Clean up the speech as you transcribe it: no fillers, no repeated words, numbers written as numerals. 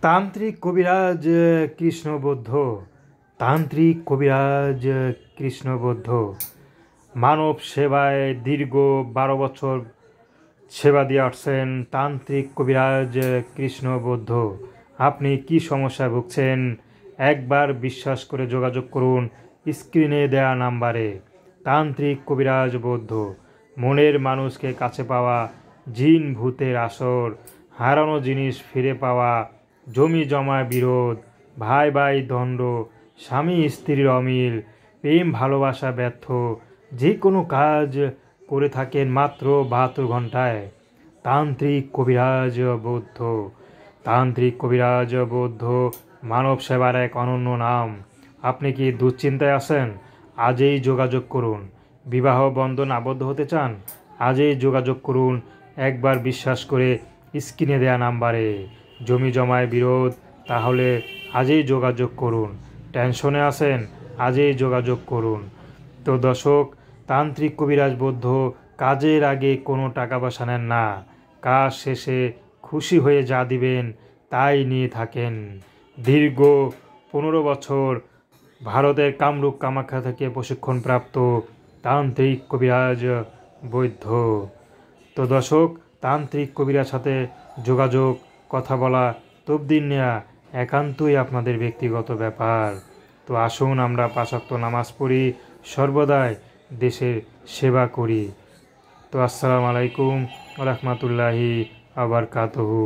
তান্ত্রিক কবিরাজ কৃষ্ণবদ্ধ তান্ত্রিক কবিরাজ কৃষ্ণবদ্ধ মানব সেবায় দীর্ঘ 12 বছর সেবা দিয়ে আসছেন তান্ত্রিক কবিরাজ কৃষ্ণবদ্ধ। আপনি কি সমস্যায় ভুগছেন? একবার বিশ্বাস করে যোগাযোগ করুন স্ক্রিনে দেয়া নাম্বারে। তান্ত্রিক কবিরাজ বৌদ্ধ মনের মানুষকে কাছে পাওয়া, জিন ভূতের আসর, হারানো জিনিস ফিরে পাওয়া, জমি জমা বিরোধ, ভাই ভাই দ্বন্দ্ব, স্বামী স্ত্রীর অমিল, প্রেম ভালোবাসা ব্যর্থ, যে কোনো কাজ করে থাকেন মাত্র 72 ঘন্টায়। তান্ত্রিক কবিরাজ বৌদ্ধ। তান্ত্রিক কবিরাজ বৌদ্ধ মানব সেবার এক অনন্য নাম। আপনি কি দুশ্চিন্তায় আছেন? আজই যোগাযোগ করুন। বিবাহ বন্ধন আবদ্ধ হতে চান? আজই যোগাযোগ করুন একবার বিশ্বাস করে স্ক্রিনে দেয়া নাম্বারে। জমি জমায় বিরোধ? তাহলে আজই যোগাযোগ করুন। টেনশনে আছেন? আজই যোগাযোগ করুন। তো দর্শক, তান্ত্রিক কবিরাজ বৌদ্ধ কাজের আগে কোনো টাকা পয়সা নেন না। কাজ শেষে খুশি হয়ে যা দিবেন তাই নিয়ে থাকেন। দীর্ঘ 15 বছর ভারতের কামরূপ কামাখ্যা থেকে প্রশিক্ষণপ্রাপ্ত তান্ত্রিক কবিরাজ বৌদ্ধ। তো দর্শক, তান্ত্রিক কবিরাজ সাথে যোগাযোগ, কথা বলা, তদবির নেওয়া একান্তই আপনাদের ব্যক্তিগত ব্যাপার। তো আসুন আমরা 5 ওয়াক্ত নামাজ পড়ি, সর্বদাই দেশের সেবা করি। তো আসসালামু আলাইকুম ওয়া রাহমাতুল্লাহি ওয়া বারাকাতুহু।